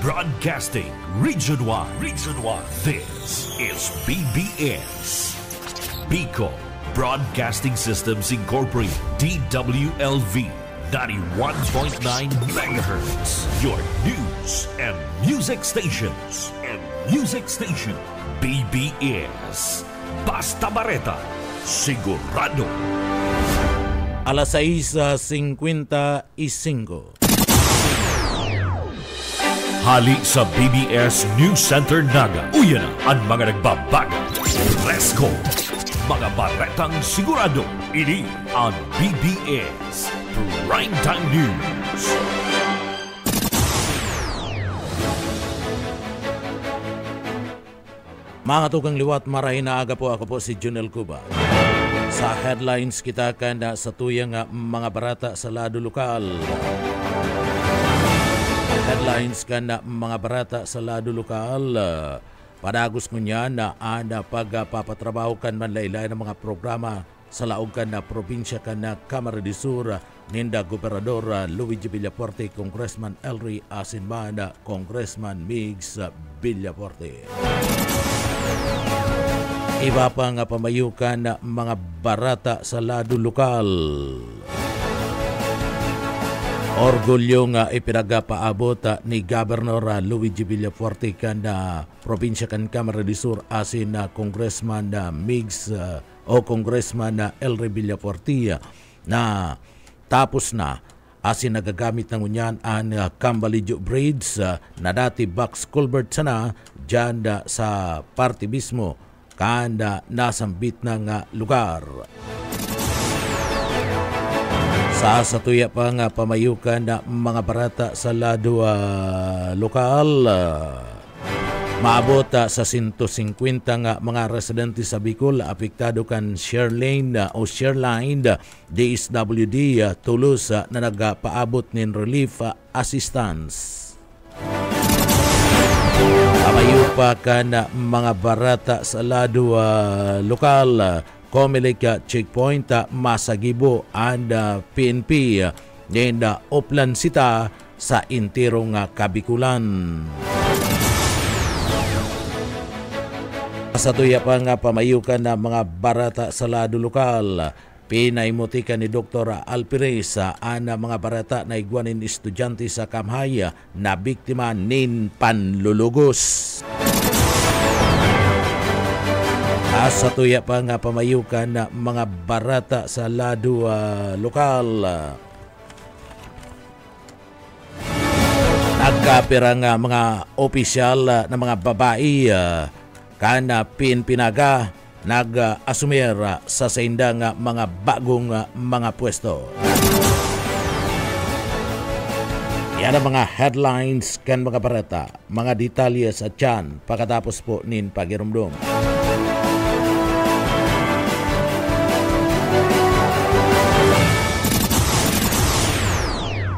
Broadcasting Region 1. This is BBS. Bicol Broadcasting Systems Incorporated. DWLV 91.9 MHz. Your news and music stations. BBS. Basta Bareta. Sigurado. Alas 6:55. Hali sa BBS News Center Naga. Uyan na ang mga nagbabaga. Fresco. Mga baretang sigurado. Ini ang BBS Primetime News. Mga tukang liwat, marahin na aga po. Ako po si Junel Cuba. Sa headlines kita kanda sa tuyang mga barata sa lado lokal. Headlines kanda mga barata sa lado lokal. Padagos mo niya na ada pagpapatrabaho kan manlaylay ng mga programa sa laog kan na probinsya kan na Camarines del Sur, ninda Gobernador Luigi Villafuerte, Congressman Elry Asinbanda, Congressman Migs Villafuerte. Iba pa nga pamayukan na mga barata sa lado lokal. Orgulyo nga ipinagapaabot ni Governor Luigi Villafuerte kan na probinsya kan Camarines del Sur asin na Congressman Migs o Congressman Elry Villafuerte na tapos na asin nagagamit ng unyan ang Cambalillo Bridge na dati box culvert sana dyan sa party mismo kanda nasambit ng lugar. Sa satuya pa nga pamayukan na mga barata sa lado lokal, maabot sa 150 nga mga residente sa Bicol apektado kan share lane DSWD tulos na nagpaabot nin relief assistance. Pamayupa ka na mga barata sa lado lokal, Comelec Checkpoint, Masagibo and PNP and Oplan Sita sa intirong Kabikulan. Sa tuya pa nga pamayukan na mga barata sa lado lokal, pinaimutikan ni Dr. Alpires ang mga barata na igwanin estudyante sa Kamhay na biktima nin panlulugos. Sa tuya pa nga pamayukan na mga barata sa lado lokal, nagkapira nga mga opisyal na mga babae kana pinpinaga nag-asumir sa saindang mga bagong mga pwesto. Yan ang mga headlines kan mga barata, mga detalye sa tiyan pagkatapos po nin pagirumdum.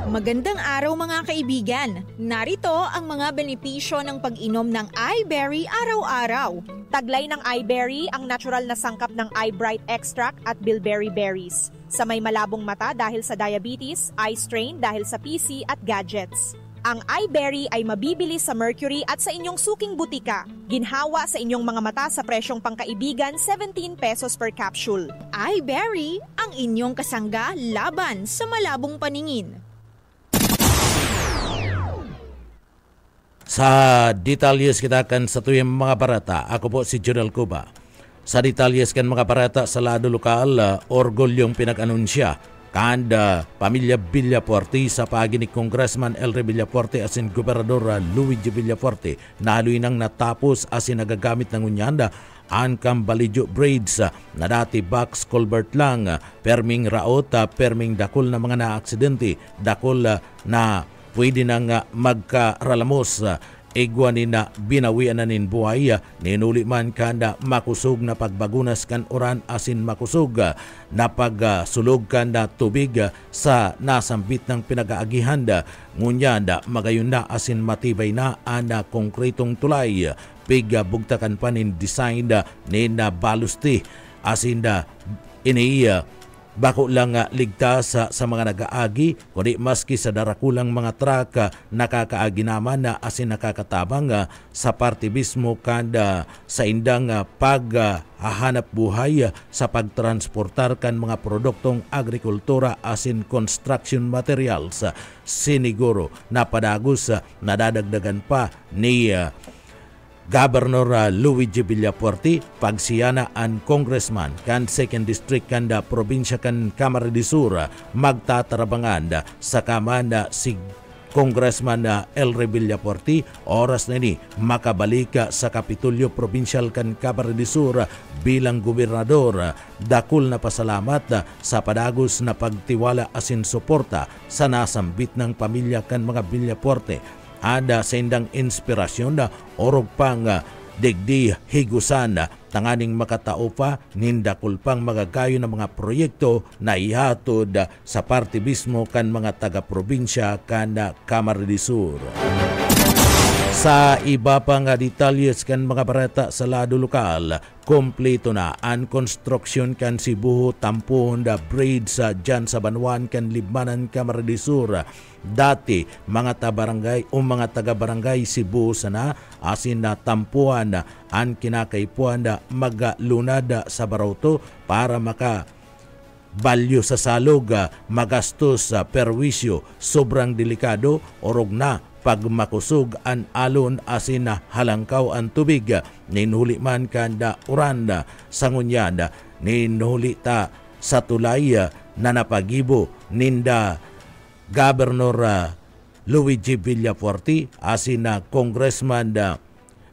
Magandang araw mga kaibigan. Narito ang mga benepisyo ng pag-inom ng iBerry araw-araw. Taglay ng iBerry ang natural na sangkap ng iBright extract at bilberry berries. Sa may malabong mata dahil sa diabetes, eye strain dahil sa PC at gadgets. Ang iBerry ay mabibili sa Mercury at sa inyong suking butika. Ginhawa sa inyong mga mata sa presyong pangkaibigan, 17 pesos per capsule. iBerry, ang inyong kasangga laban sa malabong paningin. Sa detalyes kita kan sa tuyang mga barata, ako po si Junel Cuba. Sa detalyes kan mga barata sa lado lokal, orgulyong pinag-anunsya kanda pamilya Villafuerte sa pagi ni Congressman Elry Villafuerte asin Gobernador Luigi Villafuerte na haluin nang natapos asin nagagamit ng unyanda ang Cambalillo Bridge na dati box culvert lang, perming raot, perming dakol na mga na-aksidente, dakol na pwede nang magkaralamos, igwanin na binawian na nin buhay, ninuli man kanda makusog na pagbagunas kan oran asin makusog na pagsulog kanda tubig sa nasambit ng pinag-aagihan, ngunyanda magayon na asin matibay na ana konkretong tulay, piga bugtakan pa nin design nin balusti asin iniiya bako lang ligtas sa mga nagaagi, kundi maski sa darakulang mga truck nakakaagi naman na asin nakakatabang sa partibismo kanda sa indang paghahanap buhay sa pagtransportar kan mga produktong agrikultura asin construction materials. Siniguro na padagos nadadagdagan pa ni Governor Luigi Villapuerte pagsiyana an congressman kan 2nd District kanda probinsya kan Camarines Sur magtatarabangan sa kamanda si Congressman Elre Villapuerte oras na ni makabalik sa Kapitolyo Provincial kan Camarines Sur bilang gobernador. Dakul na pasalamat sa padagos na pagtiwala asin suporta sa nasambit ng pamilya kan mga Villapuerte. Ada sa indang inspirasyon na orog pang digdi higusan tanganing makatao pa nindakul pang magagayo ng mga proyekto na ihatod sa partibismo kan mga taga-probinsya kan Camarines Sur. Sa iba pang detalles kan mga barata sa lado lokal, kompleto na ang construction kan Cebu Tampuhon Bridge dyan sa Banwan kan Libmanan Camarines Sur. Dati mga taga-barangay Cebu sana asin na tampuan ang kinakaipuan magalunad sa Barauto para balyo sa salog, magastos sa perwisyo, sobrang delikado, orog na pagmakusog an alon asin na halangkaw ang tubig. Ninhuli man kanda uranda sangunyada, ninhuli ta sa tulay na napagibo ninda Governor Luigi Villapuerte asin na Congressman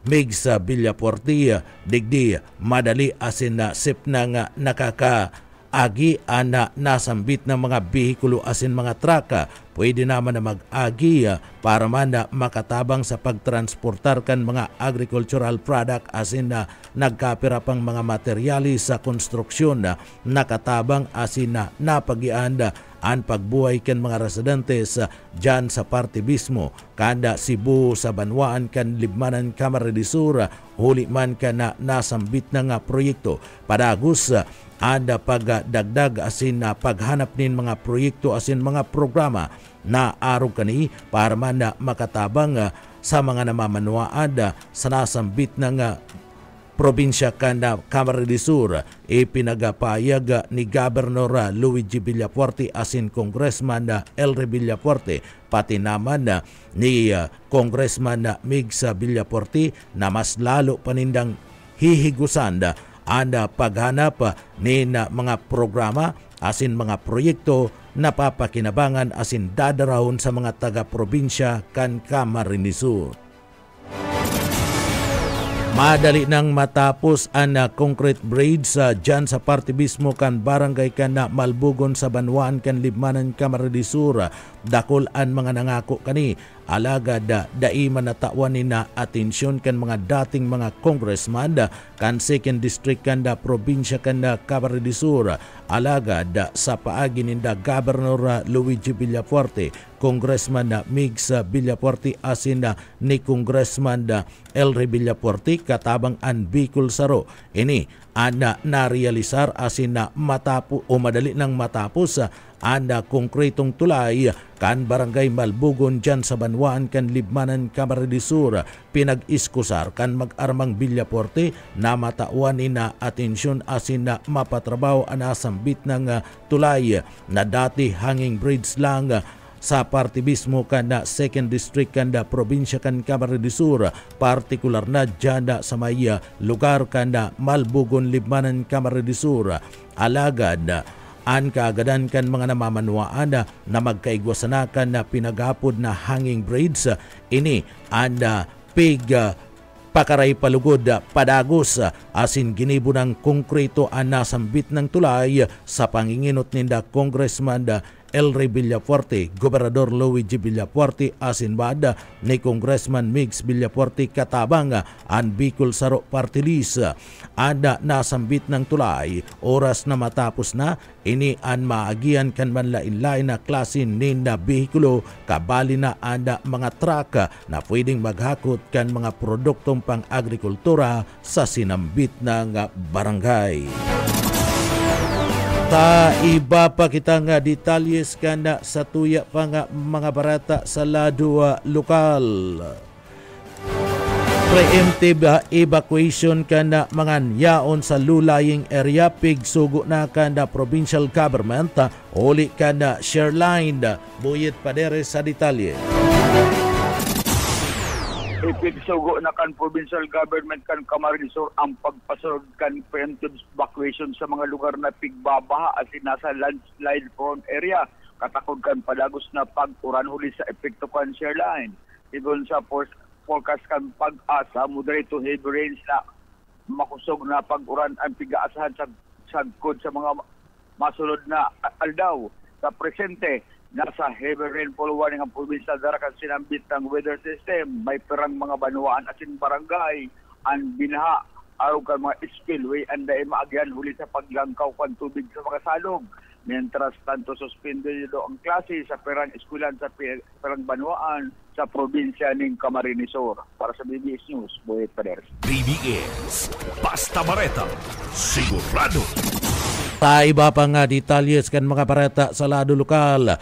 Migs Villapuerte digdi madali asin na sip na nakakaagi ana nasambit ng mga bihikulo asin mga traka. Pwede naman na mag-agi para man na makatabang sa pagtransportar kan mga agricultural product asin na nagkapira pang mga materialis sa konstruksyon na nakatabang asin na napagianda ang pagbuhay kan mga residentes dyan sa partibismo kanda Cebu sa Banwaan kan Libmanan Camarines Sur. Huli man ka na nasambit na nga proyekto padagos ada pagdagdag asin na paghanap nin mga proyekto asin mga programa na arog kani para man na makatabang sa mga namamanuaad sa nasambit ng probinsya kanda Camarines Sur. Ipinagapayag ni Governor Luigi Villapuerte asin Congressman Elre Villapuerte pati naman ni Congressman Migs Villapuerte na mas lalo panindang hihigusan anda paghanap ni mga programa asin mga proyekto na papakinabangan asin dadarahon sa mga taga-probinsya kan Camarines Sur. Madali nang matapos ang concrete bridge dyan sa partibismo kan barangay kan Malbugon sa Banwaan kan Libmanan Camarines Sur. Dakol ang mga nangako kani alagad daiman na tawan na atensyon kan mga dating mga congressman kan 2nd District kan probinsya kan Camarines Sur. Alagad sa paagi ninda Governor Luigi Villapuerte, Congressman Migs Villapuerte asin ni Congressman Elre Villapuerte katabang an Bicol Saro. Ini ana narealisar asin na matapo o madali nang matapos anda konkretong tulay kan barangay Malbugon dyan sa Banwaan kan Libmanan Camarines Sur. Pinag-iskusar kan mag-armang Villapuerte na matawan ina atensyon asin na mapatrabaho anasambit ng tulay na dati hanging bridge lang sa partibismo kan 2nd District kan probinsya kan Camarines Sur, partikular na dyan sa may lugar kan Malbugon Libmanan Camarines Sur. Alagad an kaagadan kan mga namamanuaan na magkaigwasanakan na pinagapod na hanging bridge. Ini anda pakaray palugod padagos asin ginibo ng konkreto ang nasambit ng tulay sa panginginot ninda Congressman Elre Villapuerte, Gobernador Luigi Villapuerte asin bada ni Congressman Migs Villapuerte katabang ang Bicol Saro Party List. Ada nasambit ng tulay oras na matapos na ini an maagian kan manlain-lain na klase ninda bihikulo kabali na anda mga truck na pwedeng maghakot kan mga produktong pang-agrikultura sa sinambit ng barangay. Ta iba pa kita nga detalyes kana sa tuya pa nga mga barata sa ladua lokal. Preemptive evacuation kana mga yaon sa lulaying area pigsugo na kana provincial government uli kana share line buyit padere sa detalye. Ipigsugo na kan provincial government kan Camarines Sur ang pagpasunod kan preemptive evacuation sa mga lugar na pigbabaha as in nasa landslide prone area. Katakod kan padagos na pag-uran huli sa epekto kan share line. Igon sa forecast kan pag-asa, moderate to heavy rains na makusog na pag-uran ang pig-aasahan sa sagkod sa mga masunod na aldaw. Sa presente, nasa heavy rainfall warning ang probinsya dara kan sinambit ng weather system. May perang mga banwaan asin barangay ang binaha araw kan mga spillway ang dahil maagyan huli sa paglangkaw kan tubig sa mga salog. Mientras tanto suspendido ang klase sa perang eskulan sa perang banwaan sa probinsya ng Camarines Sur. Para sa BBS News, Boyet Pader. BBS, Basta Bareta, sigurado. Ta iba pa nga detalyes kan mga barata sa lado lokal.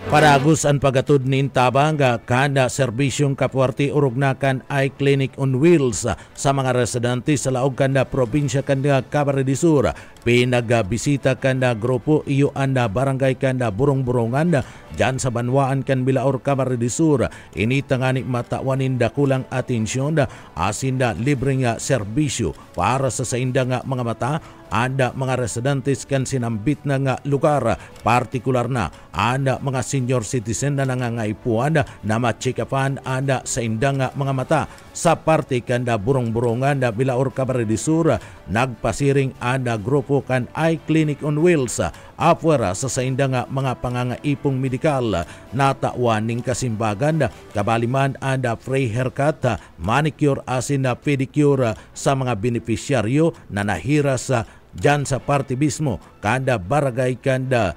Padagos ang pagatod ni Intabanga kada serbisyong kapwarti urugnakan ay clinic on wheels sa mga residente sa laog kanda probinsya kanda Camarines Sur. Pinagabisita kanda grupo iyo anda barangay kanda burong-burongan dyan sa banwaan kan Bilaor Camarines Sur. Initangani matawanin da kulang atensyon asinda libreng serbisyo para sa sainda nga mga mata ada mga residentes kan sinambit na nga lugar, partikular na ada mga senior citizen na nangangaipuan na ma-check-upan ada sa inda nga mga mata. Sa parte kanda burong-burongan na Bilaor Camarines Sur, nagpasiring ada grupo kan Eye Clinic on Wheels apwera sa sainda nga mga pangangaipong medikal natawaning kasimbagan kabaliman ada free haircut, manicure asin na pedicure sa mga beneficiaryo na nahiras dyan sa parte mismo kanda barangay kanda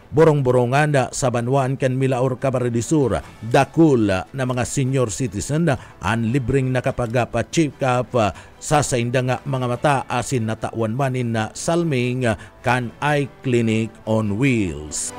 borong-borongan sa banwaan kan Bilaor Camarines Sur. Dakul na mga senior citizen ang libreng nakapagpa-check up sa sainda nga mga mata asin natawan manin na salming kan Eye Clinic on Wheels.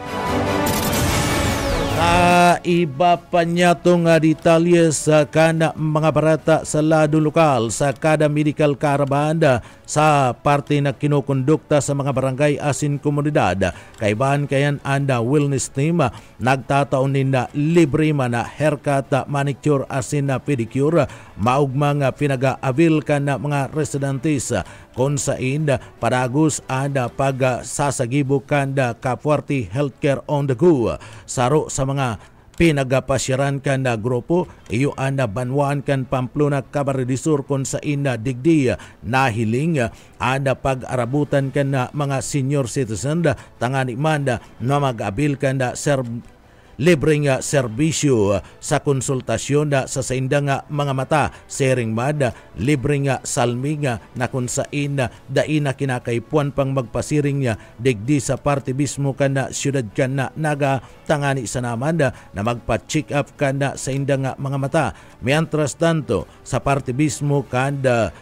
Iba pa niya itong detalye sa kana mga barata sa lado lokal sa kada medical caravan sa parte na kinukondukta sa mga barangay asin komunidad. Kaibahan kayan anda wellness team nagtataon din na libre man na haircut, manicure asin na pedicure maugmang pinag-avail ka na mga residentes kung saan padagos ada pag-sasagibok kanda kapwarti healthcare on the go. Saro sa mga pinagapasyaran kan na grupo, iyo anda banwaan kan Pamplona Camarines Sur kung saan na digdi nahiling ada pag-arabutan kan na mga senior citizen tangani manda na mag-abil kan na libreng serbisyo sa konsultasyon sa sainda nga mga mata, sharing mad, libreng salming na kung saan dain na kinakaipuan pang magpasiring digdi sa parte mismo ka na syudad ka na naga tangani sa naman na magpa-check up ka na sa inda nga mga mata. Mientras tanto, sa parte mismo ka na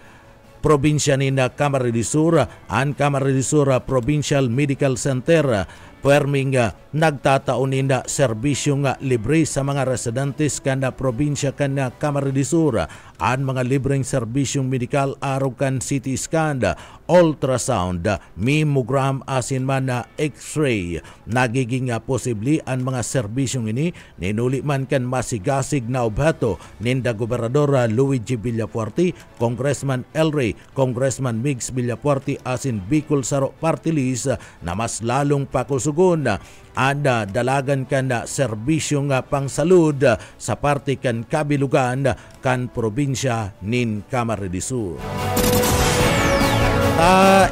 probinsya ni na Camarines Sur, ang Camarines Sur Provincial Medical Center, puwerming nagtataon na serbisyo nga libre sa mga residentes kanda probinsya kanda Camarines Sur. Ang mga libreng serbisyong medikal araw kan CT scan, ultrasound, mammogram asin man na x-ray. Nagiging posible ang mga serbisyong ini ninuli man kan masigasig na obhato ninda Gobernador Luigi Villafuerte, Congressman Elray, Congressman Migs Villafuerte asin Bicol Saro Party List na mas lalong pakusugon ada dalagan kan serbisyo nga pangsalud sa parte kan kabilugan kan probinsya nin Camarines Sur.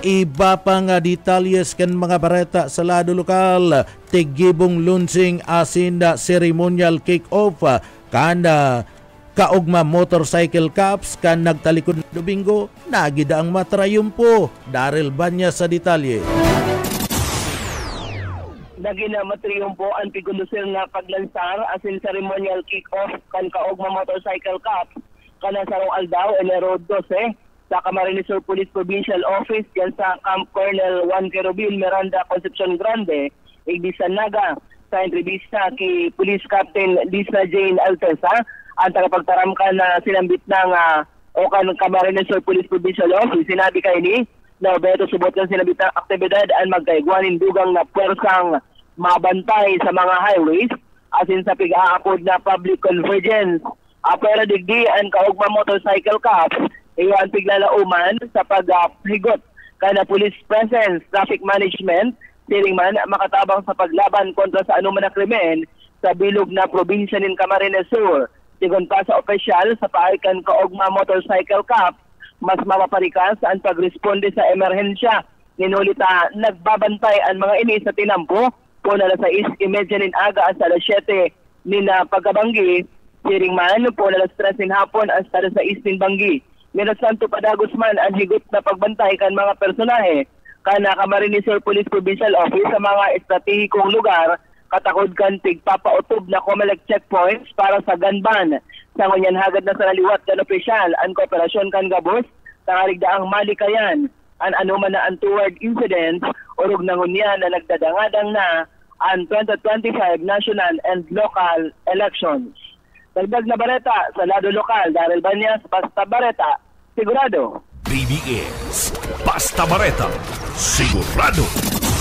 Iba pa nga detalyes kan mga bareta sa lado lokal, tigibong launching asin ceremonial kick-off kan kaugma motorcycle cups kan nagtalikod Domingo, nagida ang matrayumpo. Daryl Banya sa detalye. Nagina matriyumpo ang pigundusir na paglansar asin ceremonial kick-off kan kaugma motorcycle cup kana sarong aldaw Enero 12 sa Camarines Sur Police Provincial Office diyan sa Camp Colonel Juan Querubin Miranda Concepcion Grande, Igdisan Naga. Sa entrevista kay Police Captain Lisa Jane Altesa, ang tagapagtaramkan na sinambit ng Okan Camarines Sur Police Provincial Office, sinabi kay ni na beto subot ng sinambit ng aktibidad ang magkaigwanin dugang na puwersang mabantay sa mga highways asin sa pig-aakod na public convergence. Pero digdi ang kaugma motorcycle cops, iwan piglalauman sa paghigot kana police presence, traffic management, siring man makatabang sa paglaban kontra sa anuman na krimen sa bilog na probinsya ng Camarines Sur. Sigon pa sa opisyal sa paaykan kaugma motorcycle cup, mas mapaparikas ang pagresponde sa emerhensya. Ninulita nagbabantay ang mga ini sa tinampo kung alas 6:30 nin aga sa alas 7 nin pagkabanggi, siring man po alas 3 nin hapon as alas 6 nin banggi. Minas Santo Padagos man ang higot na pagbantay kan mga personahe kana Camarines Sur Police Provincial Office sa mga estratehikong lugar, katakod kan tigpapautob na COMELEC checkpoints para sa gunban. Sa ngunyan hagad na sa naliwat kan opisyal ang kooperasyon kan gabos sa harigdaang malikayan ang anuman na untoward incident urog na ngunyan na nagdadangadang na ang 2025 national and local elections. Dagdag na bareta sa lado lokal, Daryl Banyas, Basta Bareta, sigurado. BBS Basta Bareta, sigurado.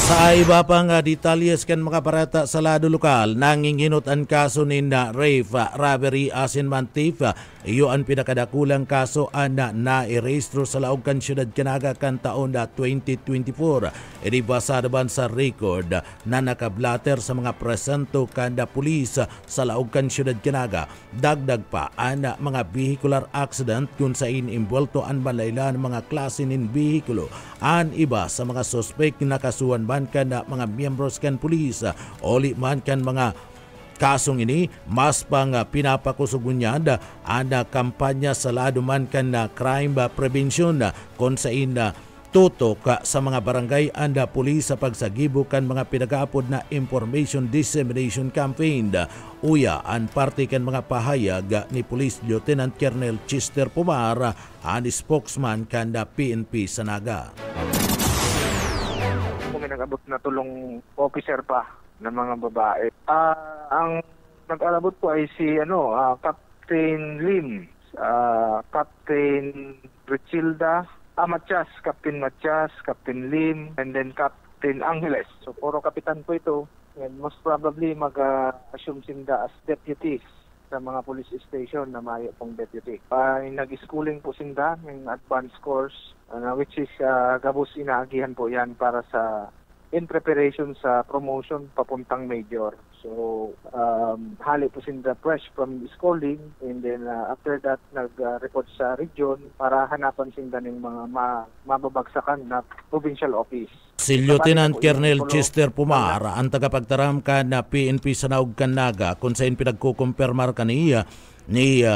Sa iba pang detalyes kan mga parata sa lado lokal, nanginginot ang kaso ni rape, robbery, asin mantif. Iyo ang pinakadakulang kaso na na-erestro sa laog kan siyudad Canaga kan taon na 2024. Edi basada ban sa record na nakablater sa mga presento kanda pulis sa laog kan siyudad Canaga. Dagdag pa ang mga vehicular accident kung sa inimbolto ang balaylan mga klase nin vehikulo. An iba sa mga suspect na kasuhan man kan mga miyembros kan pulis, oli man kan mga kasong ini, mas pang pinapakusugunyan ang kampanya sa lado man kan crime prevention kung sa tutok sa mga barangay anda pulis sa pagsagibok kan mga pinag-aapod na information dissemination campaign. Uya ang parte kan mga pahayag ni Police Lieutenant Colonel Chester Pumar, ang spokesman kan PNP sa Naga. Nag-abot na tulong officer pa ng mga babae. Ang nag-alabot po ay si Captain Lim, Captain Richilda, Matias, Captain Matias, Captain Lim, and then Captain Angeles. So puro kapitan po ito, and most probably mag-assume sinda as deputies sa mga police station na mayo pong deputy. Nag-schooling po sinda ng advanced course, which is gabos inaagihan po yan para sa in preparation sa promotion papuntang major. So, hali po sinda fresh from schooling, and then after that, nag-report sa region para hanapan sinda ng mga mababagsakan na provincial office. Si Lieutenant Colonel Chester Pumar, ang tagapagtaram ka na PNP sa Naog Naga, kung saan pinagkukumpirmar kaniya ni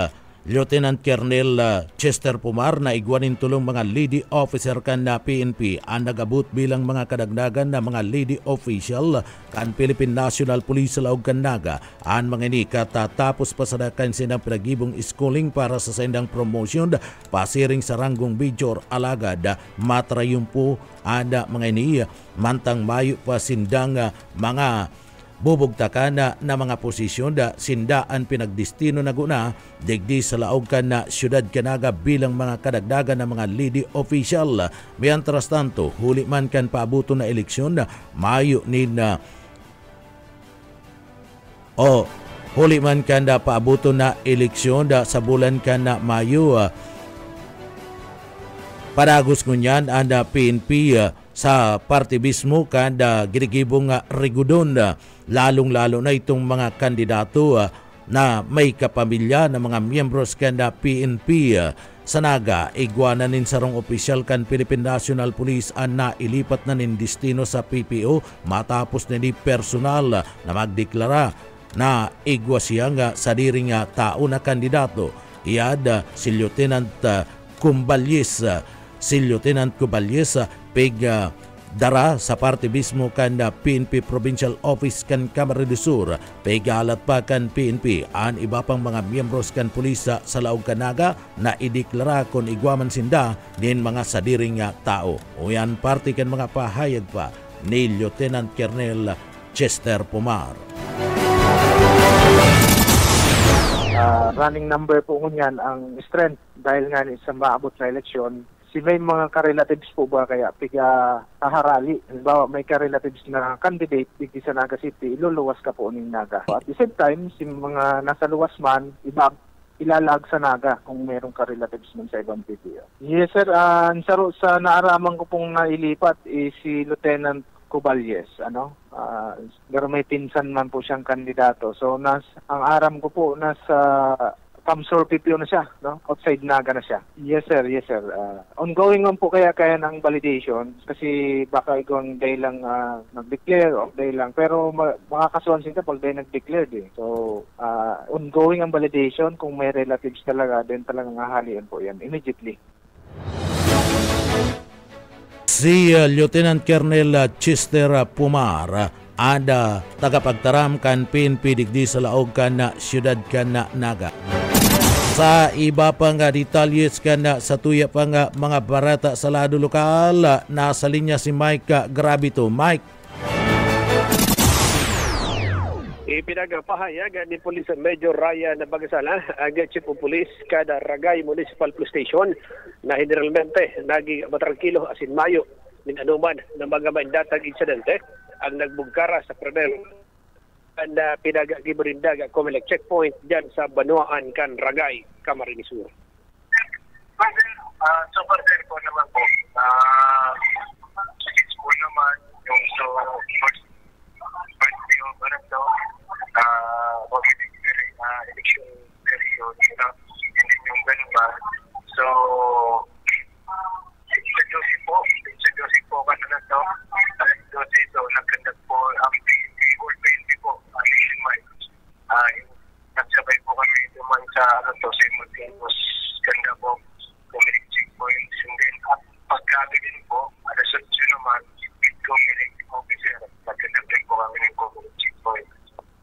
Lieutenant Colonel Chester Pumar na igwanin tulong mga lady officer kan na PNP ang nagabot bilang mga kadagdagan na mga lady official kan Philippine National Police sa Laog Naga. Ang mga ini katatapos pa sa dakan sinang pinagibong schooling para sa sendang promotion pasiring sa ranggong Major alagad matrayumpo ada mga ini mantang mayo pa sindang mga bubugtakan na mga posisyon da sindaan pinagdestino na guna digdi sa laog kan na siyudad Canaga bilang mga kadagdagan na mga lady official. Mientras tanto, huli man kan paabuto na eleksyon na mayo ni na huli man kan da paabuto na eleksyon da sa bulan kan na Mayo. Paragos ngunyan ang PNP sa partibismo kanda girigibong rigudon lalong-lalo na itong mga kandidato na may kapamilya na mga miyembros kanda PNP sa Naga. Igwanan nin sarong opisyal kan Philippine National Police ang nailipat na nin destino sa PPO matapos nini personal na magdeklara na igwa siya nga sa diring tao na kandidato. Iyad si Lieutenant Cumballes pig Dara sa parte mismo kan PNP Provincial Office kan Camarines Sur, pegalat pa kan PNP an iba pang mga miyembros kan pulisa sa Laog Canaga na ideklara kon igwaman sinda din mga sadiring tao. Uyan parte kan mga pahayag pa ni Lieutenant Colonel Chester Pomar. Running number po ngunyan ang strength dahil nga sa maabot sa eleksyon. Si may mga ka-relatives po ba kaya piga kaharali. Halimbawa may ka-relatives na candidate digdi sa Naga City, iluluwas ka po ning Naga. At the same time, si mga nasa luwas man, ilalag sa Naga kung mayroong ka-relatives man sa ibang PTO. Yes sir, sa naaraman ko pong nailipat si Lieutenant Cuballes, pero may pinsan man po siyang kandidato. So ang aram ko po nasa Kamsur PPO na siya, outside Naga na siya. Yes sir. Ongoing man po kaya ng validation kasi baka igong day lang nag-declare o day lang. Pero makakasuhan sila pag day nag-declare eh. So ongoing ang validation. Kung may relatives talaga, then talagang hahalian po yan immediately. Si Lieutenant Colonel Chester Pomar ada tagapagtaram kan PNP digdi sa Laog kan siyudad kan Naga. Sa iba pang detalles kan sa tuya pang mga barata sa lado lokal, nasa linya si Mike Gravito. Mike. Ipinagpahayag ni Police Major Ryan Bagasala, ang Chief of Police kada Ragay Municipal Police Station na generalmente naging matrangkilo asin mayo ning anuman na mga maindatag insidente ang nagbugkara sa Pradel na pinag-giburindag Comelec checkpoint dyan sa Banuaan kan Ragay, Camarines Sur. So far po naman po, successful naman yung first party of Barato, election period, hindi yung ganun ba. So, sa Josie po ka na to, so nagkandag po ang PNP po, nationwide. Nagsabay po kami duman sa simultaneous ganda po, Comelec checkpoint, and then pagkabilin po, alas 8 naman, Comelec officer, nagkandag din po kami ng Comelec checkpoint.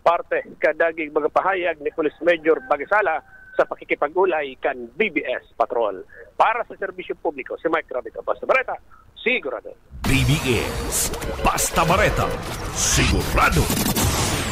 Parte kadagig mga pahayag ni Police Major Bagasala sa pakikipag-ulay kan BBS Patrol. Para sa serbisyo publiko, si Mike Gravito, Basta Bareta, sigurado. BBS Basta Bareta, sigurado.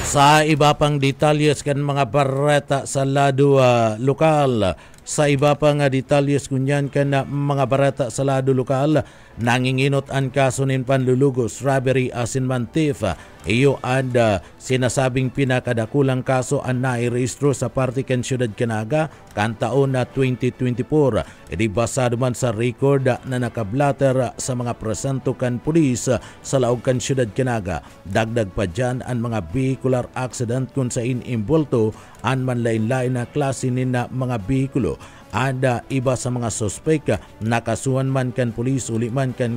Sa iba pang detalles kan mga barata sa lado lokal, sa iba pang detalles kunyan kan mga barata sa lado lokal, nanginginot ang kaso nin panlulugos, robbery asin mantif. Iyo ang sinasabing pinakadakulang kaso ang nairehistro sa parte kan siyudad Canaga kan taon na 2024. Edi basado man sa record na nakablatter sa mga presento kan pulis sa Laog kan siyudad Canaga. Dagdag pa dyan ang mga vehicular accident kung sa inimbolto ang manlain-lain na klase ni na mga bihikulo. Ada iba sa mga suspek nakasuhan man kan pulis uli man kan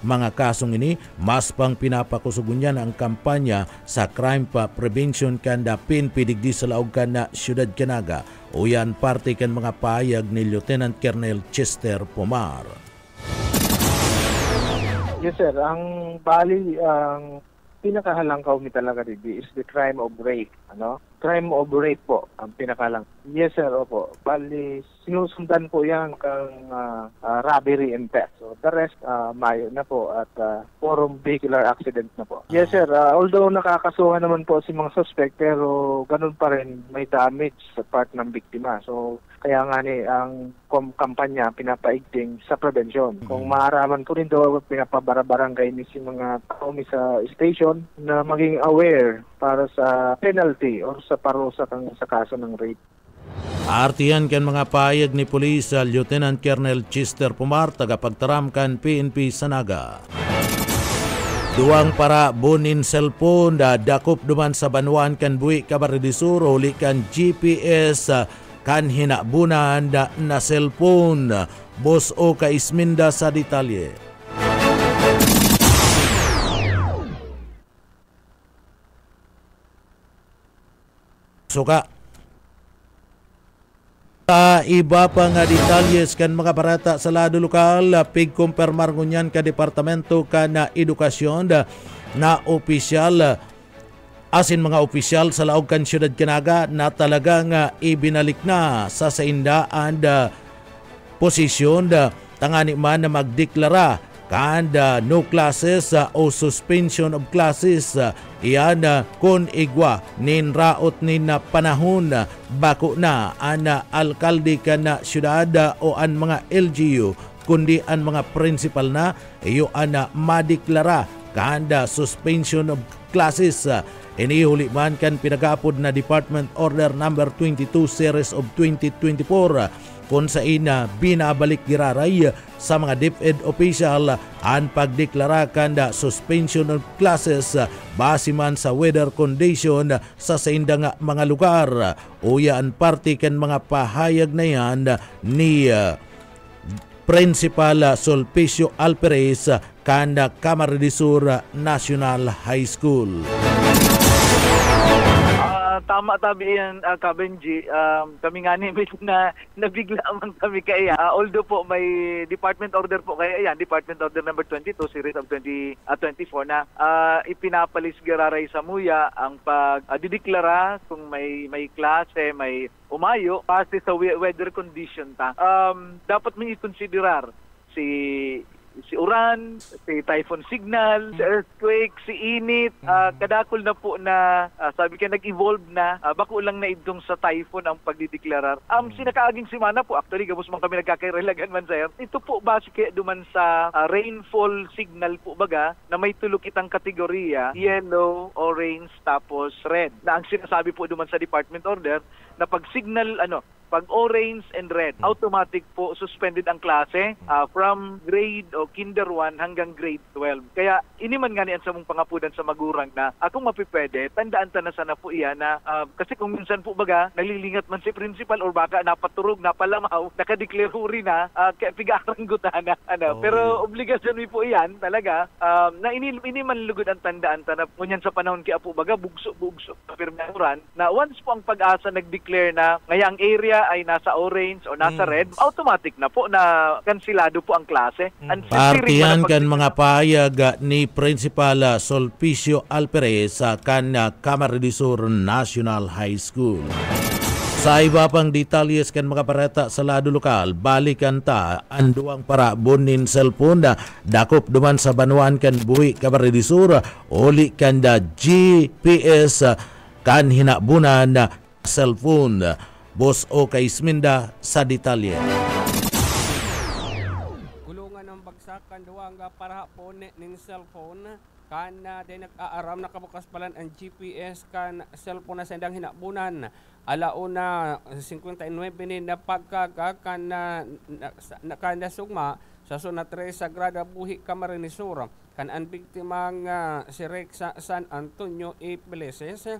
mga kasong ini, mas pang pinapakusugon niya ang kampanya sa crime prevention kan PNP digdi sa Laog kan siyudad Canaga. Uyan parte kan mga pahayag ni Lieutenant Colonel Chester Pomar. Yes sir, ang bali ang pinakahalangkaw mi talaga dito is the crime of rape, Crime of rape po ang pinakalang. Yes sir, opo. Bali sinusundan po yan kang robbery and theft. So the rest mayo na po at forum vehicular accident na po. Yes sir, although nakakasuhan naman po si mga suspect pero ganun pa rin may damage sa part ng biktima. So kaya nga ang kampanya pinapaigting sa prevention. Kung maaraman ko rin daw pinapabarabarangay ni si mga tao sa station na maging aware para sa penalty or sa parusa sa kaso ng rape. Artiyan kan mga pahayag ni Police Lieutenant Colonel Chester Pomar, tagapagtaram kan PNP sa Naga. Duwang para bunin cellphone dakop duman sa Banuan kan Buhi, Camarines Sur, huli kan GPS kan hinabunan na cellphone. Boss o Kaisminda sa detalye. Suka. Sa iba pa nga detalyes kan mga barata sa lado lokal, pigkumpirmar ngunyan ka Departamento ka na Edukasyon na opisyal asin mga opisyal sa laog kan siyudad Canaga na talagang ibinalik na sa saindaan posisyon tangani man na magdeklara kanda no classes o suspension of classes iyan kun igwa nin raot nin panahon bako na an alkalde kana syudad o an mga LGU kundi an mga principal na iyo an madeklara kanda suspension of classes. Inihuli man kan pinagapod na Department Order number 22 series of 2024 kung sa ina binabalik giraray sa mga DepEd official ang pagdeklara kanda suspension of classes base man sa weather condition sa saindang mga lugar. Uya ang parte kan mga pahayag na yan ni Principal Sulpicio Alperes kanda Camarines Sur National High School. Tama tabi yan, Kabenji. Kami nga ni na nabigla man kami kaya. Although po may department order po kaya yan, department order number 22 series of 2024 na ipinapalis gararay sa muya ang pagdideklara kung may klase, may umayo base sa weather condition ta. Dapat may ikonsiderar si uran, si typhoon signal, si earthquake, si init, kadakol na po na sabi ka nag-evolve na, bako lang na idong sa typhoon ang pagdideklarar. Sinakaaging simana po, actually, gabos man kami nagkakairalagan man sa'yo. Ito po base kaya duman sa rainfall signal po baga na may tulok itang kategorya, yellow, orange, tapos red. Na ang sinasabi po duman sa department order na pag signal, pag orange and red, automatic po suspended ang klase from grade o kinder 1 hanggang grade 12. Kaya iniman nga niyan sa mong pangapudan sa magurang na kung mapipwede, tandaan ta na sana po iyan na kasi kung minsan po baga, nalilingat man si principal or baka napaturog, napalamaw, nakadeclare huri na, kaya pigarang gutana. Pero obligasyon mo po iyan talaga na iniman lugod ang tandaan ta na kunyan sa panahon kaya po baga, bugso, kapirmanuran, na once po ang pag-asa nag-declare na ngayang area ay nasa orange o nasa red, automatic na po na kansilado po ang klase. Partiyan kan mga payag ni Principal Sulpicio Alperes sa kan Camarines Sur National High School. Sa iba pang detalles kan mga pareta sa lado lokal, balikan ta ang duwang parabon nin cellphone dakop duman sa Banuan kan buhi Camarines Sur uli kan da GPS kan hinabunan cellphone. Boss O. Kaisminda sa detalye. Gulungan ng bagsakan duwang para pone ning cellphone kana day nag-aaram nakabukas palan ang GPS kan cellphone na sendang hinabunan. Alauna 59 ni na pagkaga kana sugma sa zona 3 Sagrada Buhi Camarines Sur kan ang biktimang si Rex San Antonio Iglesias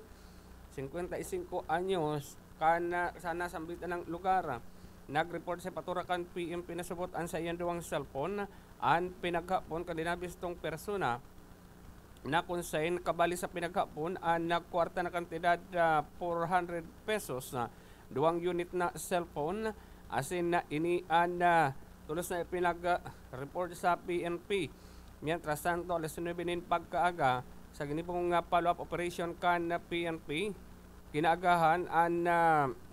55 anyos kana sana sambitan ng lugar. Nag-report sa Paturakan PMP na subutan sa iyang duwang cellphone ang pinaghapon kadinabis tong persona na konsain kabali sa pinaghapon ang nagkwarta na kantidad 400 pesos na duwang unit na cellphone asin na inian na tulos na pinag-report sa PNP. Mientras tanto, alas 9 nin pagkaaga sa ginipong follow-up operation kan na PNP kinaagahan ang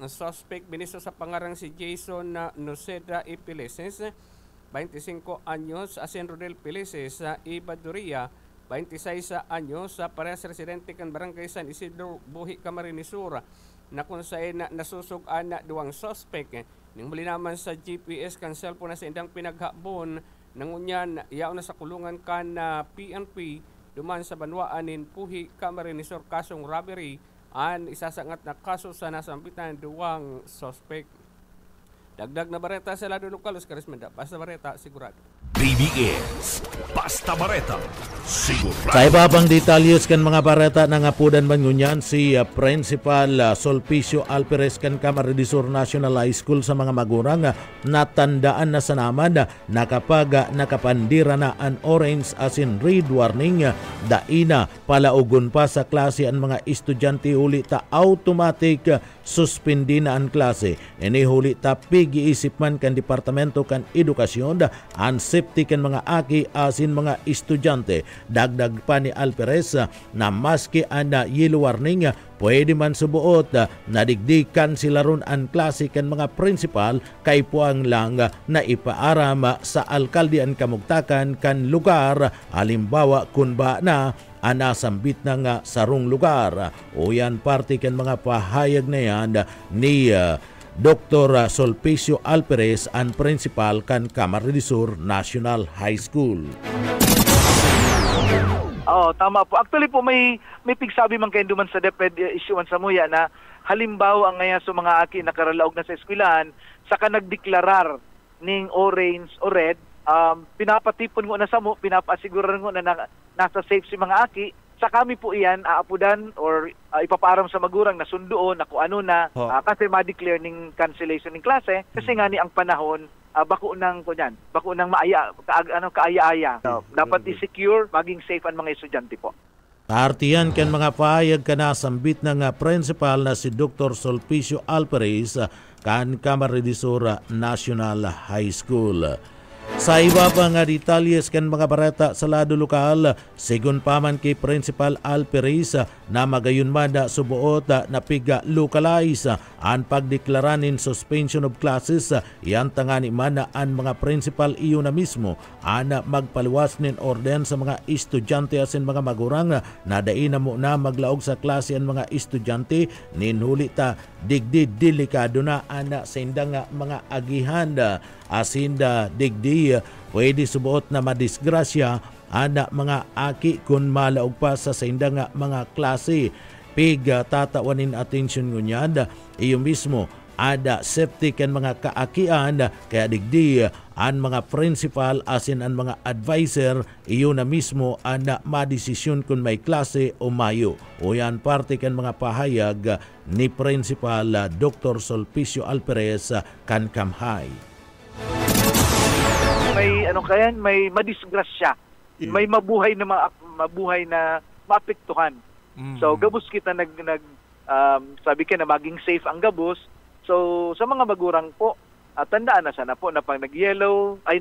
suspect biniso sa pangarang si Jason Noceda Ipileses, 25 anyos, asin Rodel Pileses sa Ibaduria, 26 anyos, sa parehas residente kan Barangay San Isidro, Buhi, Camarines Sur, na kung saan nasusugan na duwang suspect. Ning muli naman sa GPS kan cellphone na sa indang pinaghabon, nangunyan yaw na sa kulungan kan na PNP, duman sa Banwaanin, Buhi, Camarines Sur, kasong robbery, ang isasangat na kaso sa nasampitan duwang suspect. Dagdag na bareta sa lado lokal, Oscar Esmenda, basta bareta sigurado. BBS Basta Bareta Sigurado. Sa iba pang detalyos kan mga bareta ng apudan man ngunyan si Principal Sulpicio Alperes kan Camarines Sur National High School sa mga magurang natandaan na sa naman na kapag nakapandira na an orange as in red warning daina palaugon pa sa klase ang mga estudyante huli ta automatic suspindi na ang klase. Ini huli ta pig-iisip man kan Departamento kan Edukasyon ang safety kan mga aki asin mga estudyante. Dagdag pa ni Alperes na maski ang yellow warning pwede man subuot na digdikan sila ron ang klase kan mga principal kay puang lang na ipaaram sa alkalde ang kamugtakan kan lugar halimbawa kun ba na anasambit na nga sarong lugar. O yan parte kan mga pahayag na yan ni Dr. Sulpicio Alperes ang principal kan Camarines Sur National High School. Tama po. Actually po may pigsabi man kayo duman sa DepEd issuean sa muya na halimbawa ang ngaya sa mga aki nakaralaog na sa eskwelahan saka nagdeklarar ning orange o red, pinapatipon ko na sa mo, pinapasiguran ko na nasa safe si mga aki. Sa kami po iyan aapudan or ipapaaram sa magurang na sunduon na kung ano na kasi ma-declare ning cancellation ng klase kasi nga ni ang panahon bako nang maaya kaaya-aya. Dapat i-secure maging safe ang mga estudyante po. Partiyan kan mga pahayag kanasambit ng principal na si Dr. Sulpicio Alperes kan Camarines Sur National High School. Sa iba pa nga detalyes kan mga bareta sa lado lokal, sigun pa man kay Principal Alperes na magayon mada subuot na piga localize ang pagdeklaranin suspension of classes yan tangani man ang mga principal iyo na mismo ana magpaluwas nin orden sa mga estudyante asin mga magurang na daina mo na maglaog sa klase ang mga estudyante nin huli ta digdi delikado na ana sa indang mga agihan asinda digdi pwede subuot na madisgrasya ana mga aki kun malaog pa sa indang mga klase. Pig tatawanin atensyon ngunyan iyo mismo ada safety kan mga kaakian kaya digdi ang mga principal asin ang mga advisor iyo na mismo ana madesisyon kung may klase o mayo. O yan parte kan mga pahayag ni Principal Dr. Sulpicio Alperes kan Kamhay. May madisgrasya, may mabuhay na maapektuhan. So gabos kita sabi ka na maging safe ang gabos. So sa mga magurang po tandaan na sana po na pag nag-yellow ay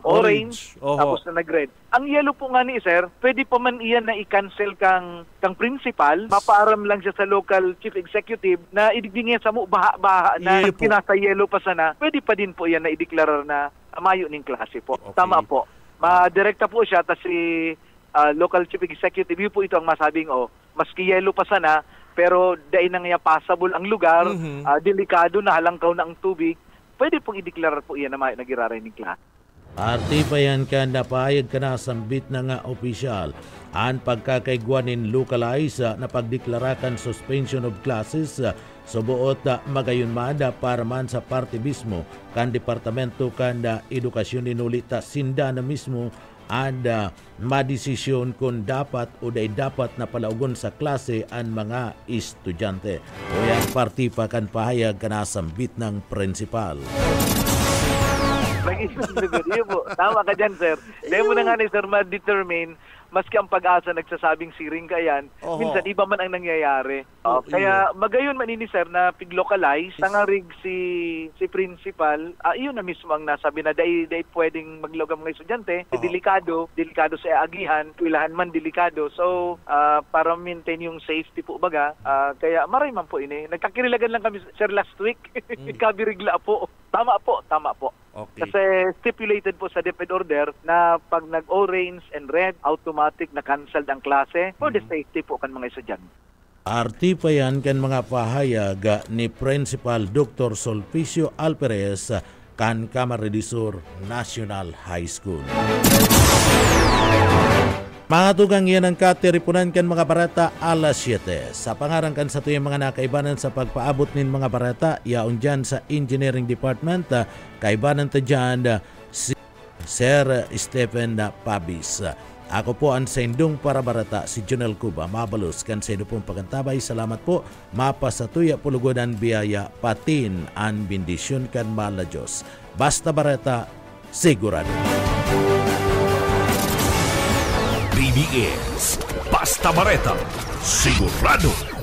orange tapos na nag-red. Ang yellow po nga ni sir, pwede pa man iyan na i-cancel kang principal, mapaaram lang siya sa local chief executive na idigdingin sa mo baha na kinasa yellow pa sana. Pwede pa din po iyan na ideklarar na mayo ning klase po. Okay. Tama po. Madirekta po siya ta si local chief executive yun po ito ang masabing maski yellow pa sana pero dahil nang passable ang lugar, delikado na halangkaw na ang tubig, pwede pong ideklarar po iyan na mayo nagiraray ning klase. Arti pa yan ka napahayag ka na sambit na nga opisyal ang pagkakaigwanin localize na pagdeklarakan suspension of classes subuot magayon mada para man sa parte mismo kan Departamento kan Edukasyon inulita sinda na mismo ada madesisyon kung dapat o dapat na palaugon sa klase ang mga estudyante. O yan parte pa kan pahayag ka na sambit ng principal. Tama ka dyan, sir. Dahil mo na nga ni sir ma-determine, maski ang pag-asa nagsasabing siring ka yan, minsan iba man ang nangyayari. Kaya magayon man ini sir na pig-localize, nangarig si principal, iyon na mismo ang nasabi na dahil pwedeng maglaog ang mga estudyante, delikado sa agihan, kailangan man delikado. So, para maintain yung safety po baga, kaya maray man po ini. Nagkakirilagan lang kami sir last week, kabirigla po. Tama po. Okay. Kasi stipulated po sa DepEd order na pag nag-orange and red, automatic na cancelled ang klase for the safety po kan mga estudyante. Arti pa yan kan mga pahayag ni Principal Dr. Sulpicio Alperes kan Camarines Sur National High School. Mga tugang yan ang katiripunan kan mga barata alas 7. Sa pangarang kan sa tuyang mga nakaibanan sa pagpaabot nin mga barata, yaon dyan sa Engineering Department, kaibanan ta dyan si Sir Stephen Pabis. Ako po ang sendong para barata si Junel Cuba. Mabalos kan sa pong pagantabay. Salamat po. Mapasatuya pulugodan biyaya patin ang bendisyon kan mala Diyos. Basta barata, sigurado. BBS Basta Bareta, sigurado.